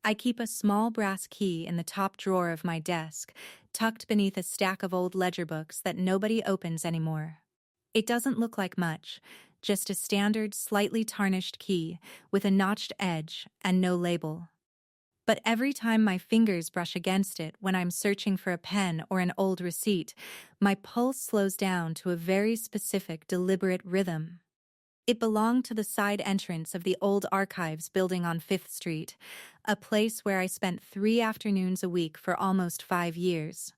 I keep a small brass key in the top drawer of my desk, tucked beneath a stack of old ledger books that nobody opens anymore. It doesn't look like much, just a standard, slightly tarnished key with a notched edge and no label. But every time my fingers brush against it when I'm searching for a pen or an old receipt, my pulse slows down to a very specific, deliberate rhythm. It belonged to the side entrance of the old archives building on 5th Street, a place where I spent 3 afternoons a week for almost 5 years.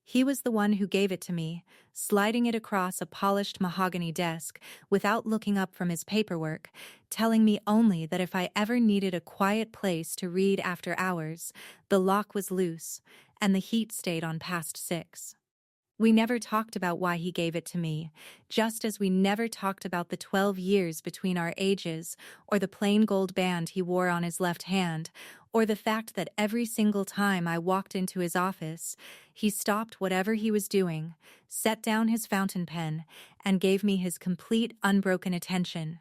He was the one who gave it to me, sliding it across a polished mahogany desk without looking up from his paperwork, telling me only that if I ever needed a quiet place to read after hours, the lock was loose and the heat stayed on past 6. We never talked about why he gave it to me, just as we never talked about the 12 years between our ages, or the plain gold band he wore on his left hand, or the fact that every single time I walked into his office, he stopped whatever he was doing, set down his fountain pen, and gave me his complete, unbroken attention.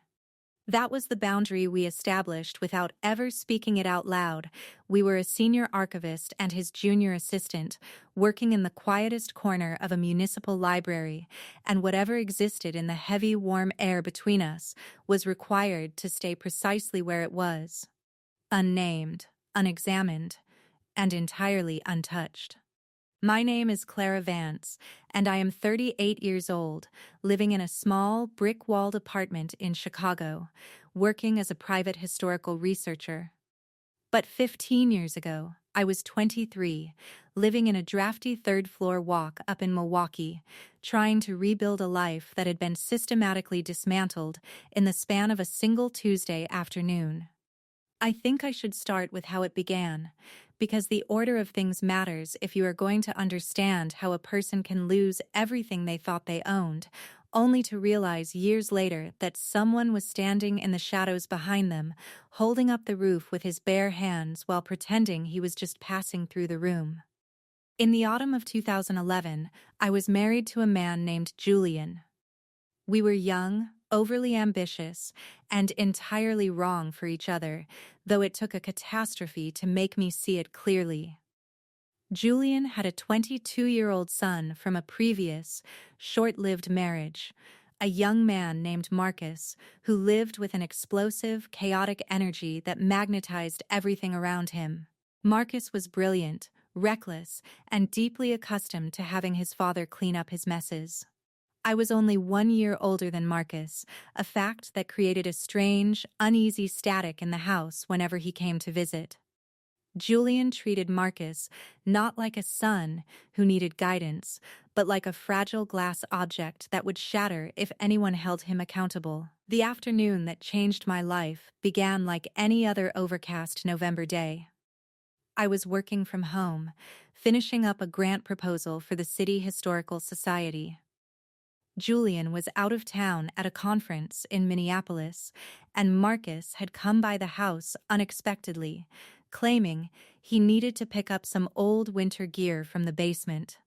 That was the boundary we established without ever speaking it out loud. We were a senior archivist and his junior assistant, working in the quietest corner of a municipal library, and whatever existed in the heavy, warm air between us was required to stay precisely where it was. Unnamed, unexamined, and entirely untouched. My name is Clara Vance, and I am 38 years old, living in a small, brick-walled apartment in Chicago, working as a private historical researcher. But 15 years ago, I was 23, living in a drafty third-floor walk up in Milwaukee, trying to rebuild a life that had been systematically dismantled in the span of a single Tuesday afternoon. I think I should start with how it began, because the order of things matters if you are going to understand how a person can lose everything they thought they owned, only to realize years later that someone was standing in the shadows behind them, holding up the roof with his bare hands while pretending he was just passing through the room. In the autumn of 2011, I was married to a man named Julian. We were young, overly ambitious, and entirely wrong for each other, though it took a catastrophe to make me see it clearly. Julian had a 22-year-old son from a previous, short-lived marriage, a young man named Marcus, who lived with an explosive, chaotic energy that magnetized everything around him. Marcus was brilliant, reckless, and deeply accustomed to having his father clean up his messes. I was only 1 year older than Marcus, a fact that created a strange, uneasy static in the house whenever he came to visit. Julian treated Marcus not like a son who needed guidance, but like a fragile glass object that would shatter if anyone held him accountable. The afternoon that changed my life began like any other overcast November day. I was working from home, finishing up a grant proposal for the City Historical Society. Julian was out of town at a conference in Minneapolis, and Marcus had come by the house unexpectedly, claiming he needed to pick up some old winter gear from the basement.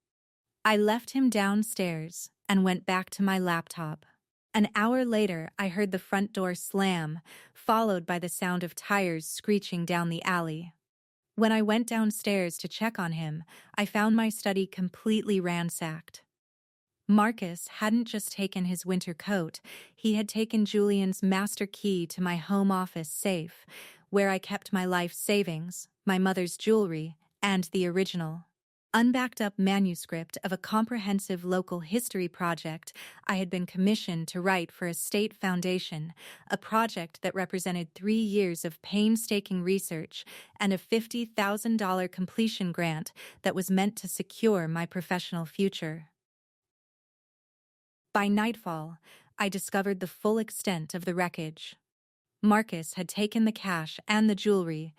I left him downstairs and went back to my laptop. An hour later, I heard the front door slam, followed by the sound of tires screeching down the alley. When I went downstairs to check on him, I found my study completely ransacked. Marcus hadn't just taken his winter coat, he had taken Julian's master key to my home office safe, where I kept my life savings, my mother's jewelry, and the original, unbacked up manuscript of a comprehensive local history project I had been commissioned to write for a state foundation, a project that represented 3 years of painstaking research and a $50,000 completion grant that was meant to secure my professional future. By nightfall, I discovered the full extent of the wreckage. Marcus had taken the cash and the jewelry,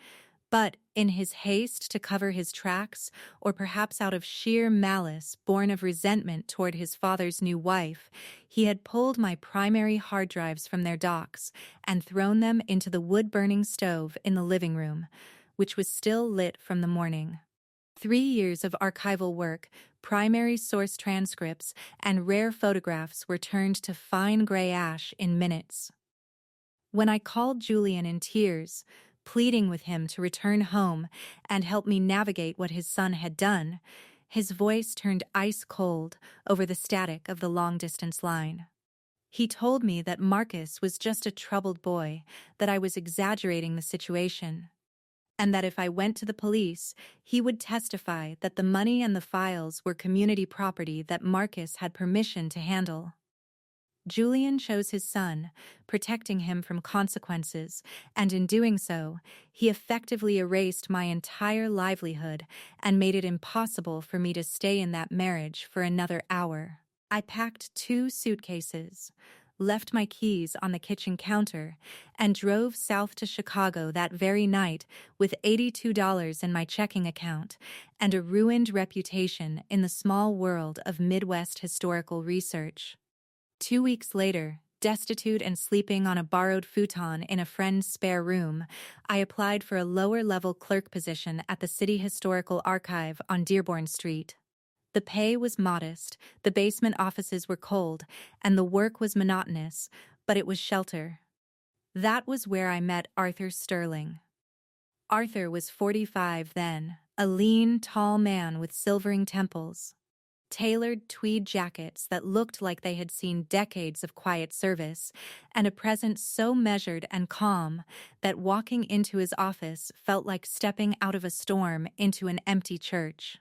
but in his haste to cover his tracks, or perhaps out of sheer malice born of resentment toward his father's new wife, he had pulled my primary hard drives from their docks and thrown them into the wood-burning stove in the living room, which was still lit from the morning. 3 years of archival work, primary source transcripts, and rare photographs were turned to fine gray ash in minutes. When I called Julian in tears, pleading with him to return home and help me navigate what his son had done, his voice turned ice cold over the static of the long-distance line. He told me that Marcus was just a troubled boy, that I was exaggerating the situation, and that if I went to the police, he would testify that the money and the files were community property that Marcus had permission to handle. Julian chose his son, protecting him from consequences, and in doing so, he effectively erased my entire livelihood and made it impossible for me to stay in that marriage for another hour. I packed 2 suitcases, left my keys on the kitchen counter, and drove south to Chicago that very night with $82 in my checking account and a ruined reputation in the small world of Midwest historical research. 2 weeks later, destitute and sleeping on a borrowed futon in a friend's spare room, I applied for a lower-level clerk position at the City Historical Archive on Dearborn Street. The pay was modest, the basement offices were cold, and the work was monotonous, but it was shelter. That was where I met Arthur Sterling. Arthur was 45 then, a lean, tall man with silvering temples. Tailored tweed jackets that looked like they had seen decades of quiet service, and a presence so measured and calm that walking into his office felt like stepping out of a storm into an empty church.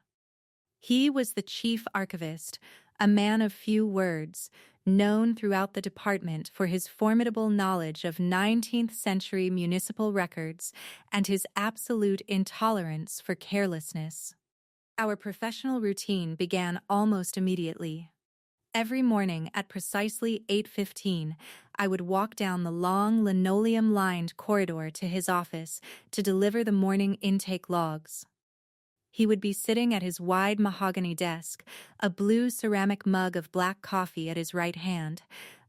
He was the chief archivist, a man of few words, known throughout the department for his formidable knowledge of 19th-century municipal records and his absolute intolerance for carelessness. Our professional routine began almost immediately. Every morning at precisely 8:15, I would walk down the long linoleum-lined corridor to his office to deliver the morning intake logs. He would be sitting at his wide mahogany desk, a blue ceramic mug of black coffee at his right hand,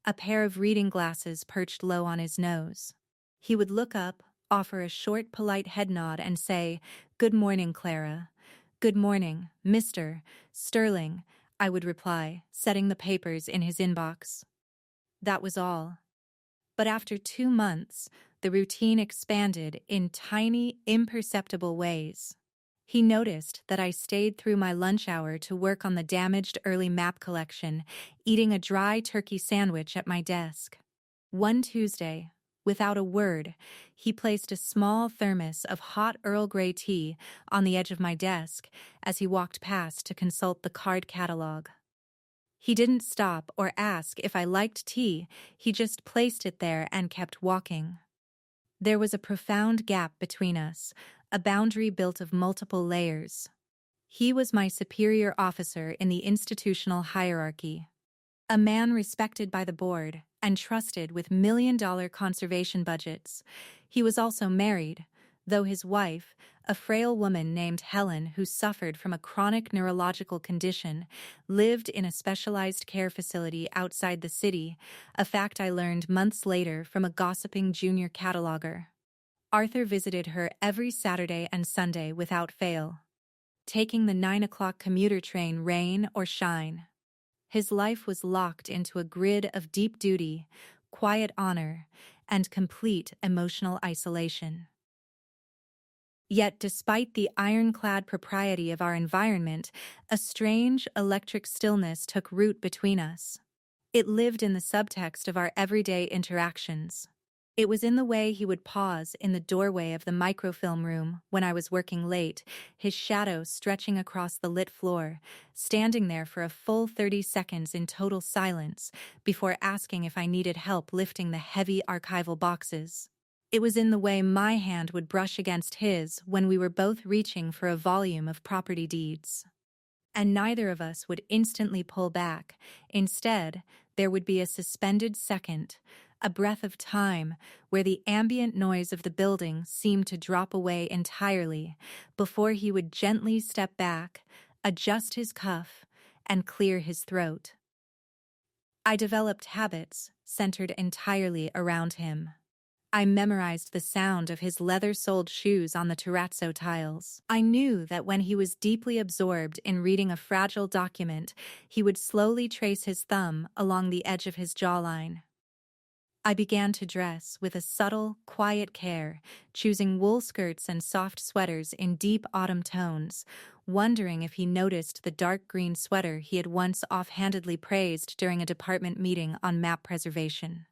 a pair of reading glasses perched low on his nose. He would look up, offer a short, polite head nod, and say, "Good morning, Clara." "Good morning, Mr. Sterling," I would reply, setting the papers in his inbox. That was all. But after 2 months, the routine expanded in tiny, imperceptible ways. He noticed that I stayed through my lunch hour to work on the damaged early map collection, eating a dry turkey sandwich at my desk. One Tuesday, without a word, he placed a small thermos of hot Earl Grey tea on the edge of my desk as he walked past to consult the card catalog. He didn't stop or ask if I liked tea, he just placed it there and kept walking. There was a profound gap between us, a boundary built of multiple layers. He was my superior officer in the institutional hierarchy, a man respected by the board and trusted with million-dollar conservation budgets. He was also married, though his wife, a frail woman named Helen who suffered from a chronic neurological condition, lived in a specialized care facility outside the city, a fact I learned months later from a gossiping junior cataloger. Arthur visited her every Saturday and Sunday without fail, taking the 9 o'clock commuter train rain or shine. His life was locked into a grid of deep duty, quiet honor, and complete emotional isolation. Yet despite the ironclad propriety of our environment, a strange electric stillness took root between us. It lived in the subtext of our everyday interactions. It was in the way he would pause in the doorway of the microfilm room when I was working late, his shadow stretching across the lit floor, standing there for a full 30 seconds in total silence before asking if I needed help lifting the heavy archival boxes. It was in the way my hand would brush against his when we were both reaching for a volume of property deeds. And neither of us would instantly pull back. Instead, there would be a suspended second, a breath of time where the ambient noise of the building seemed to drop away entirely before he would gently step back, adjust his cuff, and clear his throat. I developed habits centered entirely around him. I memorized the sound of his leather-soled shoes on the terrazzo tiles. I knew that when he was deeply absorbed in reading a fragile document, he would slowly trace his thumb along the edge of his jawline. I began to dress with a subtle, quiet care, choosing wool skirts and soft sweaters in deep autumn tones, wondering if he noticed the dark green sweater he had once offhandedly praised during a department meeting on map preservation.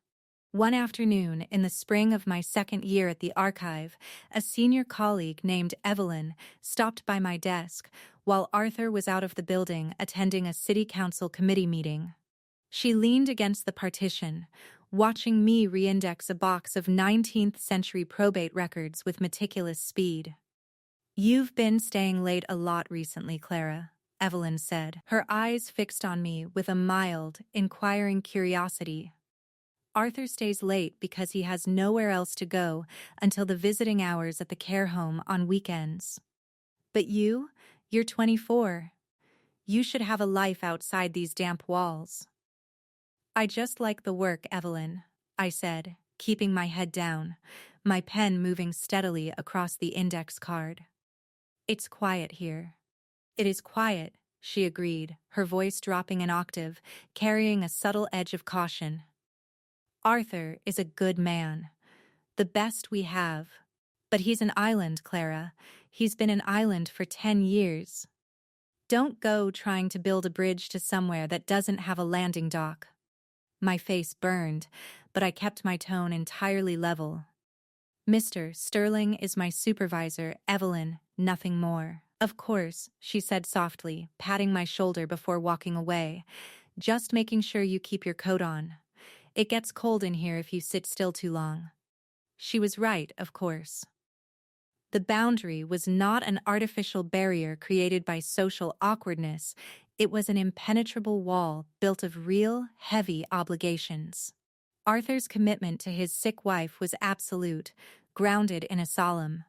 One afternoon, in the spring of my second year at the archive, a senior colleague named Evelyn stopped by my desk while Arthur was out of the building attending a city council committee meeting. She leaned against the partition, watching me reindex a box of 19th century probate records with meticulous speed. "You've been staying late a lot recently, Clara," Evelyn said, her eyes fixed on me with a mild, inquiring curiosity. "Arthur stays late because he has nowhere else to go until the visiting hours at the care home on weekends. But you're 24. You should have a life outside these damp walls." "I just like the work, Evelyn," I said, keeping my head down, my pen moving steadily across the index card. "It's quiet here." "It is quiet," she agreed, her voice dropping an octave, carrying a subtle edge of caution. "Arthur is a good man. The best we have. But he's an island, Clara. He's been an island for 10 years. Don't go trying to build a bridge to somewhere that doesn't have a landing dock." My face burned, but I kept my tone entirely level. "Mr. Sterling is my supervisor, Evelyn, nothing more." "Of course," she said softly, patting my shoulder before walking away. "Just making sure you keep your coat on. It gets cold in here if you sit still too long." She was right, of course. The boundary was not an artificial barrier created by social awkwardness. It was an impenetrable wall built of real, heavy obligations. Arthur's commitment to his sick wife was absolute, grounded in a solemn,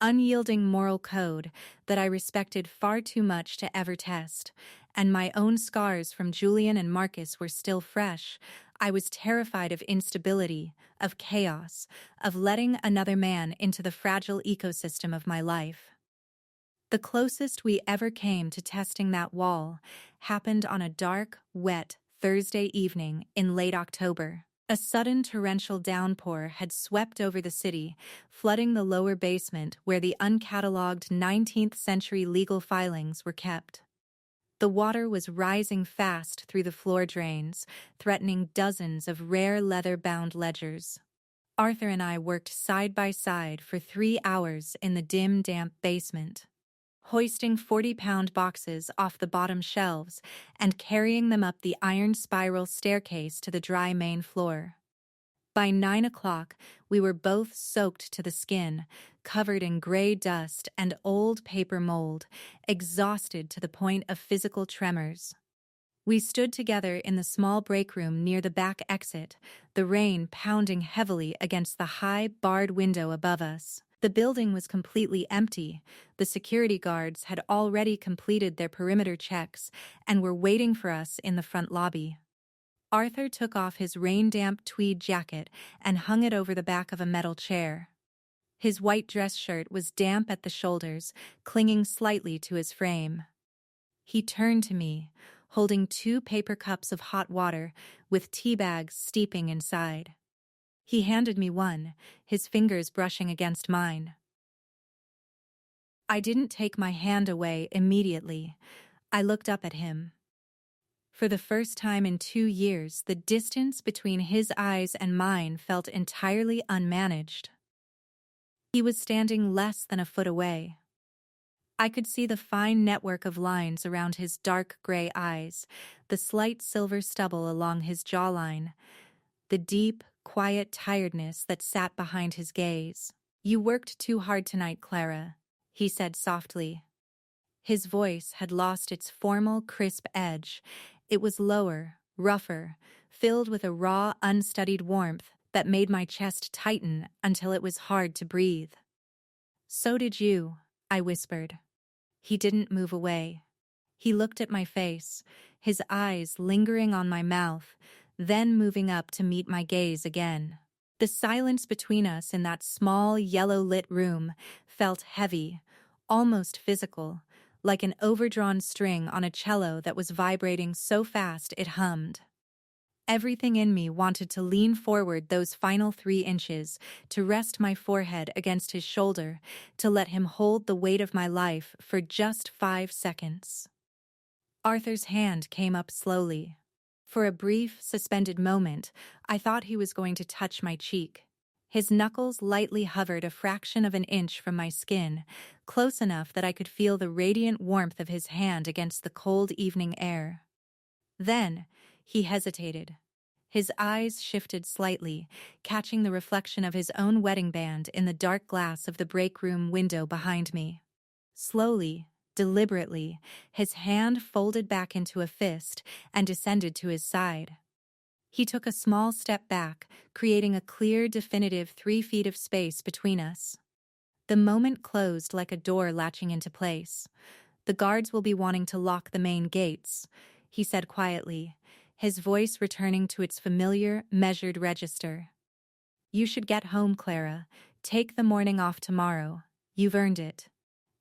unyielding moral code that I respected far too much to ever test, and my own scars from Julian and Marcus were still fresh. I was terrified of instability, of chaos, of letting another man into the fragile ecosystem of my life. The closest we ever came to testing that wall happened on a dark, wet Thursday evening in late October. A sudden torrential downpour had swept over the city, flooding the lower basement where the uncatalogued 19th century legal filings were kept. The water was rising fast through the floor drains, threatening dozens of rare leather-bound ledgers. Arthur and I worked side by side for 3 hours in the dim, damp basement, hoisting 40-pound boxes off the bottom shelves and carrying them up the iron spiral staircase to the dry main floor. By 9 o'clock, we were both soaked to the skin, covered in gray dust and old paper mold, exhausted to the point of physical tremors. We stood together in the small break room near the back exit, the rain pounding heavily against the high, barred window above us. The building was completely empty. The security guards had already completed their perimeter checks and were waiting for us in the front lobby. Arthur took off his rain-damp tweed jacket and hung it over the back of a metal chair. His white dress shirt was damp at the shoulders, clinging slightly to his frame. He turned to me, holding 2 paper cups of hot water with tea bags steeping inside. He handed me one, his fingers brushing against mine. I didn't take my hand away immediately. I looked up at him. For the first time in 2 years, the distance between his eyes and mine felt entirely unmanaged. He was standing less than a foot away. I could see the fine network of lines around his dark gray eyes, the slight silver stubble along his jawline, the deep, quiet tiredness that sat behind his gaze. "You worked too hard tonight, Clara," he said softly. His voice had lost its formal, crisp edge. It was lower, rougher, filled with a raw, unstudied warmth that made my chest tighten until it was hard to breathe. "So did you," I whispered. He didn't move away. He looked at my face, his eyes lingering on my mouth, then moving up to meet my gaze again. The silence between us in that small, yellow-lit room felt heavy, almost physical, like an overdrawn string on a cello that was vibrating so fast it hummed. Everything in me wanted to lean forward those final 3 inches, to rest my forehead against his shoulder, to let him hold the weight of my life for just 5 seconds. Arthur's hand came up slowly. For a brief, suspended moment, I thought he was going to touch my cheek. His knuckles lightly hovered a fraction of an inch from my skin, close enough that I could feel the radiant warmth of his hand against the cold evening air. Then, he hesitated. His eyes shifted slightly, catching the reflection of his own wedding band in the dark glass of the break room window behind me. Slowly, deliberately, his hand folded back into a fist and descended to his side. He took a small step back, creating a clear, definitive 3 feet of space between us. The moment closed like a door latching into place. "The guards will be wanting to lock the main gates," he said quietly, his voice returning to its familiar, measured register. "You should get home, Clara. Take the morning off tomorrow. You've earned it."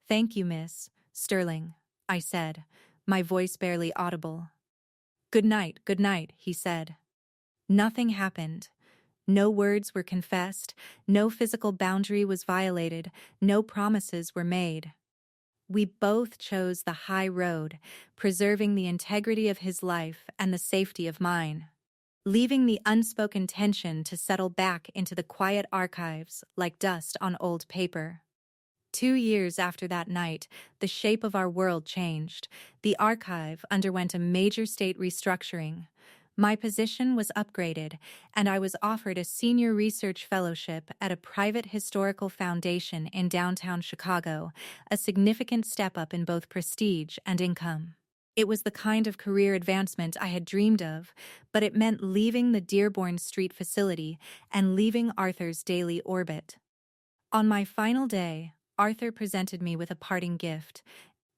"Thank you, Miss Sterling," I said, my voice barely audible. Good night," he said. Nothing happened. No words were confessed, no physical boundary was violated, no promises were made. We both chose the high road, preserving the integrity of his life and the safety of mine, leaving the unspoken tension to settle back into the quiet archives like dust on old paper. 2 years after that night, the shape of our world changed. The archive underwent a major state restructuring. My position was upgraded, and I was offered a senior research fellowship at a private historical foundation in downtown Chicago, a significant step up in both prestige and income. It was the kind of career advancement I had dreamed of, but it meant leaving the Dearborn Street facility and leaving Arthur's daily orbit. On my final day, Arthur presented me with a parting gift.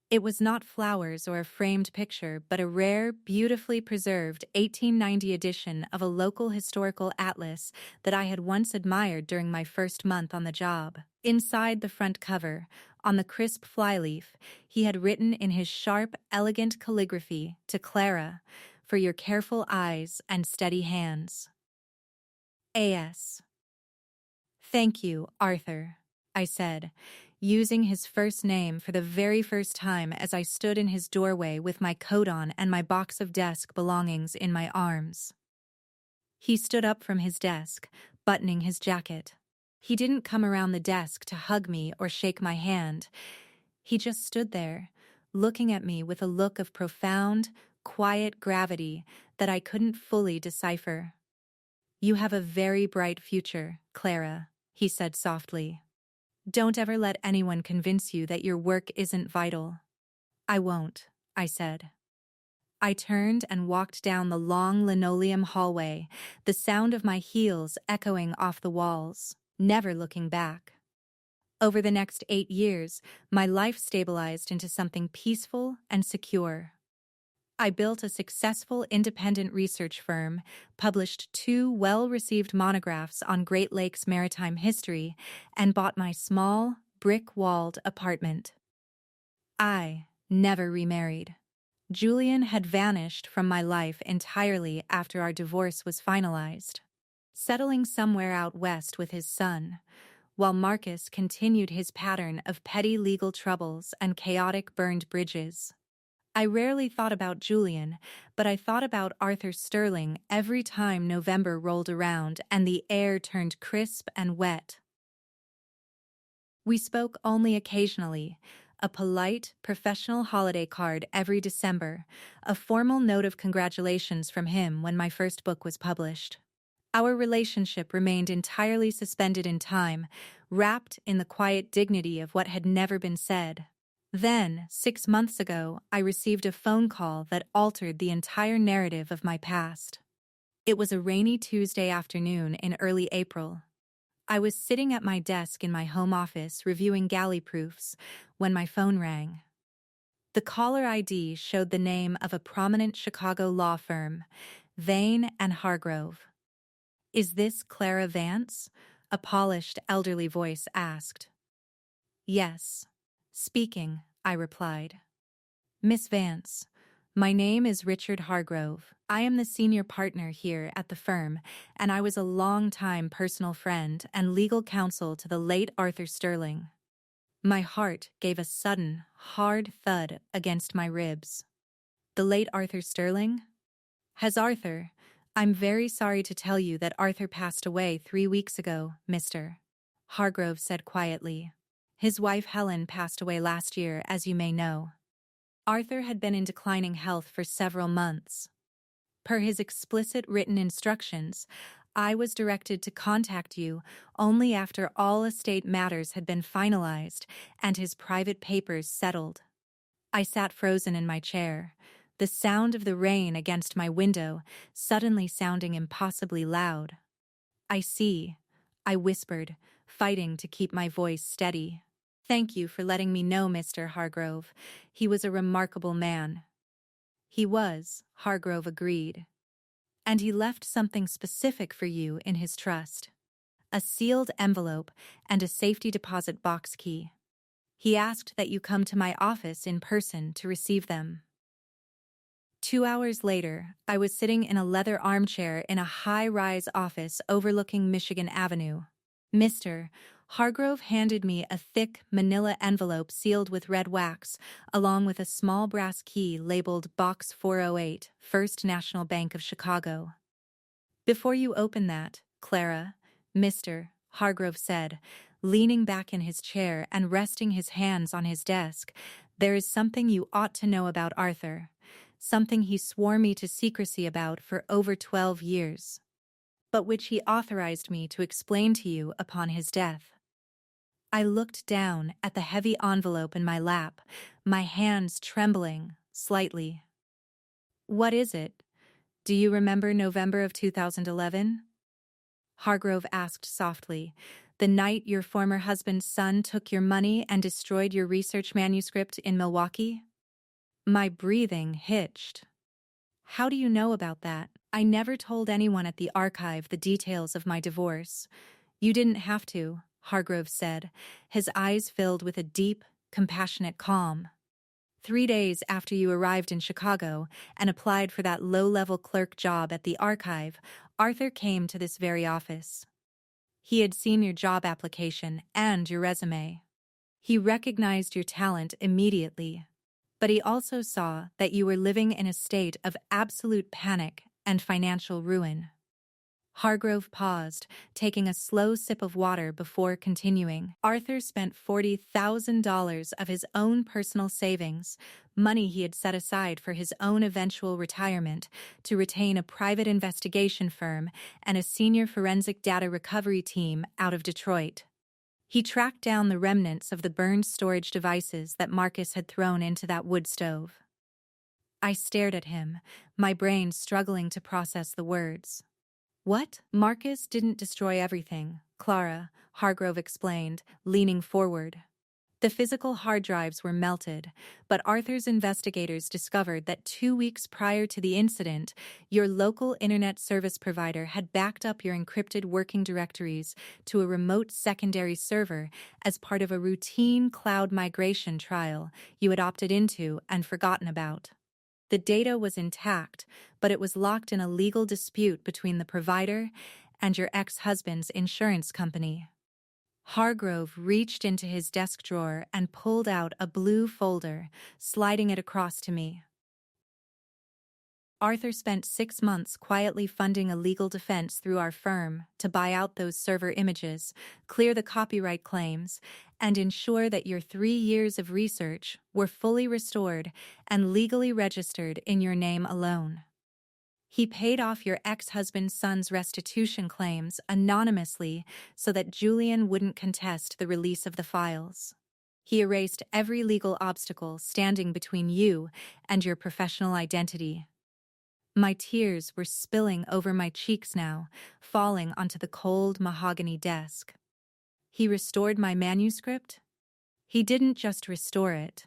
It was not flowers or a framed picture, but a rare, beautifully preserved 1890 edition of a local historical atlas that I had once admired during my first month on the job. Inside the front cover, on the crisp flyleaf, he had written in his sharp, elegant calligraphy, "To Clara, for your careful eyes and steady hands. A.S. Thank you, Arthur," I said, using his first name for the very first time as I stood in his doorway with my coat on and my box of desk belongings in my arms. He stood up from his desk, buttoning his jacket. He didn't come around the desk to hug me or shake my hand. He just stood there, looking at me with a look of profound, quiet gravity that I couldn't fully decipher. "You have a very bright future, Clara," he said softly. "Don't ever let anyone convince you that your work isn't vital." "I won't," I said. I turned and walked down the long linoleum hallway, the sound of my heels echoing off the walls, never looking back. Over the next 8 years, my life stabilized into something peaceful and secure. I built a successful independent research firm, published 2 well-received monographs on Great Lakes maritime history, and bought my small, brick-walled apartment. I never remarried. Julian had vanished from my life entirely after our divorce was finalized, settling somewhere out west with his son, while Marcus continued his pattern of petty legal troubles and chaotic burned bridges. I rarely thought about Julian, but I thought about Arthur Sterling every time November rolled around and the air turned crisp and wet. We spoke only occasionally, a polite, professional holiday card every December, a formal note of congratulations from him when my first book was published. Our relationship remained entirely suspended in time, wrapped in the quiet dignity of what had never been said. Then, 6 months ago, I received a phone call that altered the entire narrative of my past. It was a rainy Tuesday afternoon in early April. I was sitting at my desk in my home office reviewing galley proofs when my phone rang. The caller ID showed the name of a prominent Chicago law firm, Vane and Hargrove. "Is this Clara Vance?" a polished, elderly voice asked. "Yes. Speaking," I replied. "Miss Vance, My name is Richard Hargrove. I am the senior partner here at the firm, and I was a long-time personal friend and legal counsel to the late Arthur Sterling. My heart gave a sudden, hard thud against my ribs. The late Arthur Sterling? Has Arthur? I'm very sorry to tell you that Arthur passed away 3 weeks ago, Mr. Hargrove said quietly. His wife Helen passed away last year, as you may know. Arthur had been in declining health for several months. Per his explicit written instructions, I was directed to contact you only after all estate matters had been finalized and his private papers settled. I sat frozen in my chair, the sound of the rain against my window suddenly sounding impossibly loud. I see, I whispered, fighting to keep my voice steady. Thank you for letting me know, Mr. Hargrove. He was a remarkable man. He was, Hargrove agreed. And he left something specific for you in his trust. A sealed envelope and a safety deposit box key. He asked that you come to my office in person to receive them. 2 hours later, I was sitting in a leather armchair in a high-rise office overlooking Michigan Avenue. Mr. Hargrove handed me a thick manila envelope sealed with red wax, along with a small brass key labeled Box 408, First National Bank of Chicago. Before you open that, Clara, Mr. Hargrove said, leaning back in his chair and resting his hands on his desk, there is something you ought to know about Arthur, something he swore me to secrecy about for over 12 years, but which he authorized me to explain to you upon his death. I looked down at the heavy envelope in my lap, my hands trembling slightly. What is it? Do you remember November of 2011? Hargrove asked softly. The night your former husband's son took your money and destroyed your research manuscript in Milwaukee? My breathing hitched. How do you know about that? I never told anyone at the archive the details of my divorce. You didn't have to, Hargrove said, his eyes filled with a deep, compassionate calm. 3 days after you arrived in Chicago and applied for that low-level clerk job at the archive, Arthur came to this very office. He had seen your job application and your resume. He recognized your talent immediately, but he also saw that you were living in a state of absolute panic and financial ruin. Hargrove paused, taking a slow sip of water before continuing. Arthur spent $40,000 of his own personal savings, money he had set aside for his own eventual retirement, to retain a private investigation firm and a senior forensic data recovery team out of Detroit. He tracked down the remnants of the burned storage devices that Marcus had thrown into that wood stove. I stared at him, my brain struggling to process the words. What? Marcus didn't destroy everything, Clara, Hargrove explained, leaning forward. The physical hard drives were melted, but Arthur's investigators discovered that 2 weeks prior to the incident, your local internet service provider had backed up your encrypted working directories to a remote secondary server as part of a routine cloud migration trial you had opted into and forgotten about. The data was intact, but it was locked in a legal dispute between the provider and your ex-husband's insurance company. Hargrove reached into his desk drawer and pulled out a blue folder, sliding it across to me. Arthur spent 6 months quietly funding a legal defense through our firm to buy out those server images, clear the copyright claims, and ensure that your 3 years of research were fully restored and legally registered in your name alone. He paid off your ex-husband's son's restitution claims anonymously so that Julian wouldn't contest the release of the files. He erased every legal obstacle standing between you and your professional identity. My tears were spilling over my cheeks now, falling onto the cold mahogany desk. He restored my manuscript? He didn't just restore it,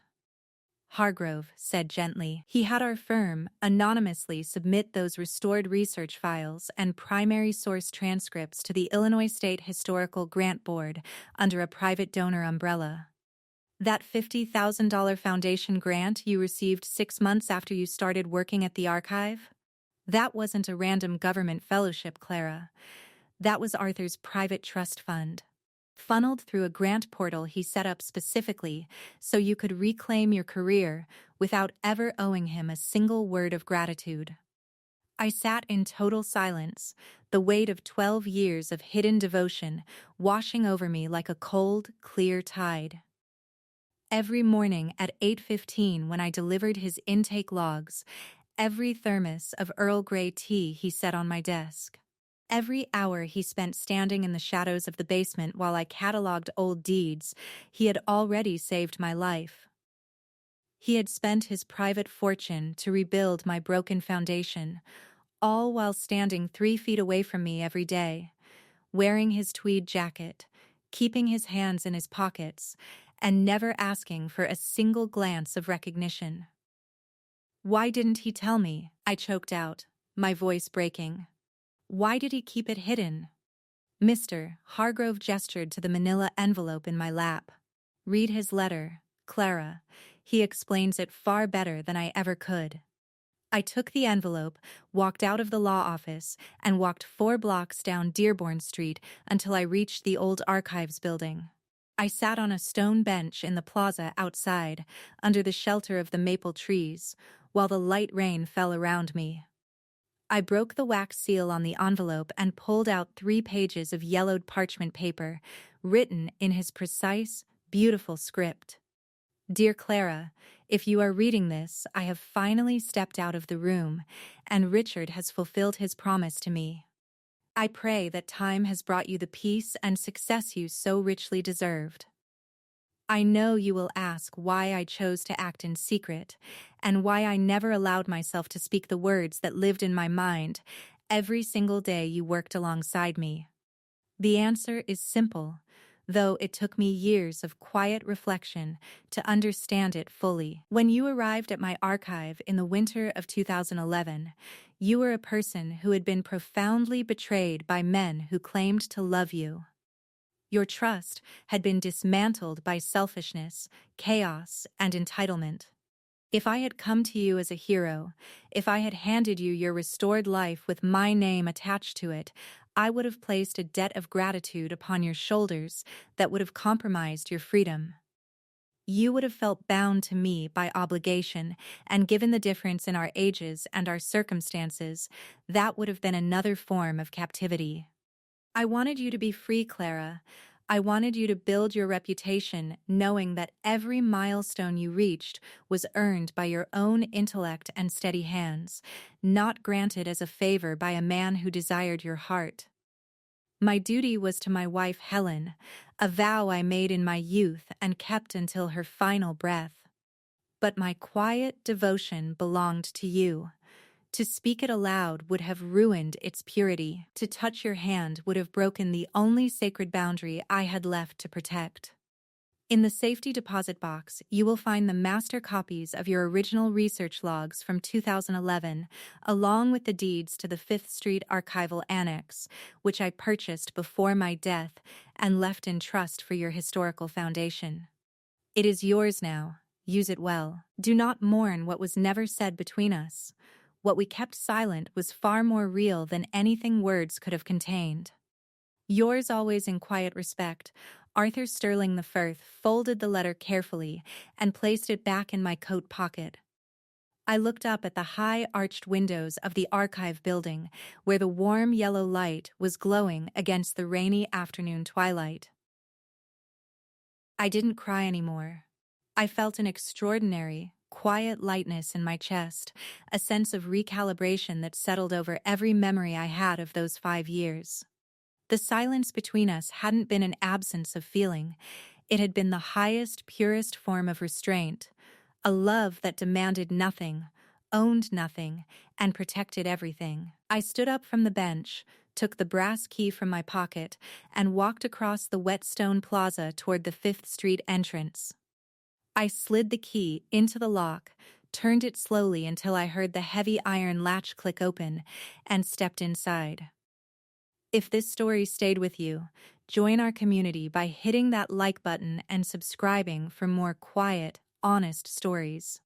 Hargrove said gently. He had our firm anonymously submit those restored research files and primary source transcripts to the Illinois State Historical Grant Board under a private donor umbrella. That $50,000 foundation grant you received 6 months after you started working at the archive? That wasn't a random government fellowship, Clara. That was Arthur's private trust fund, funneled through a grant portal he set up specifically so you could reclaim your career without ever owing him a single word of gratitude. I sat in total silence, the weight of 12 years of hidden devotion washing over me like a cold, clear tide. Every morning at 8:15 when I delivered his intake logs, every thermos of Earl Grey tea he set on my desk, every hour he spent standing in the shadows of the basement while I cataloged old deeds, he had already saved my life. He had spent his private fortune to rebuild my broken foundation, all while standing 3 feet away from me every day, wearing his tweed jacket, keeping his hands in his pockets, and never asking for a single glance of recognition. Why didn't he tell me? I choked out, my voice breaking. Why did he keep it hidden? Mr. Hargrove gestured to the manila envelope in my lap. Read his letter, Clara. He explains it far better than I ever could. I took the envelope, walked out of the law office, and walked 4 blocks down Dearborn Street until I reached the old archives building. I sat on a stone bench in the plaza outside, under the shelter of the maple trees, while the light rain fell around me. I broke the wax seal on the envelope and pulled out 3 pages of yellowed parchment paper, written in his precise, beautiful script. Dear Clara, if you are reading this, I have finally stepped out of the room, and Richard has fulfilled his promise to me. I pray that time has brought you the peace and success you so richly deserved. I know you will ask why I chose to act in secret, and why I never allowed myself to speak the words that lived in my mind every single day you worked alongside me. The answer is simple, though it took me years of quiet reflection to understand it fully. When you arrived at my archive in the winter of 2011, you were a person who had been profoundly betrayed by men who claimed to love you. Your trust had been dismantled by selfishness, chaos, and entitlement. If I had come to you as a hero, if I had handed you your restored life with my name attached to it, I would have placed a debt of gratitude upon your shoulders that would have compromised your freedom. You would have felt bound to me by obligation, and given the difference in our ages and our circumstances, that would have been another form of captivity. I wanted you to be free, Clara. I wanted you to build your reputation knowing that every milestone you reached was earned by your own intellect and steady hands, not granted as a favor by a man who desired your heart. My duty was to my wife Helen, a vow I made in my youth and kept until her final breath. But my quiet devotion belonged to you. To speak it aloud would have ruined its purity. To touch your hand would have broken the only sacred boundary I had left to protect. In the safety deposit box, you will find the master copies of your original research logs from 2011, along with the deeds to the 5th Street Archival Annex, which I purchased before my death and left in trust for your historical foundation. It is yours now. Use it well. Do not mourn what was never said between us. What we kept silent was far more real than anything words could have contained. Yours always in quiet respect, Arthur Sterling the Firth folded the letter carefully and placed it back in my coat pocket. I looked up at the high arched windows of the archive building, where the warm yellow light was glowing against the rainy afternoon twilight. I didn't cry anymore. I felt an extraordinary, quiet lightness in my chest, a sense of recalibration that settled over every memory I had of those 5 years. The silence between us hadn't been an absence of feeling. It had been the highest, purest form of restraint, a love that demanded nothing, owned nothing, and protected everything. I stood up from the bench, took the brass key from my pocket, and walked across the wet stone plaza toward the 5th Street entrance. I slid the key into the lock, turned it slowly until I heard the heavy iron latch click open, and stepped inside. If this story stayed with you, join our community by hitting that like button and subscribing for more quiet, honest stories.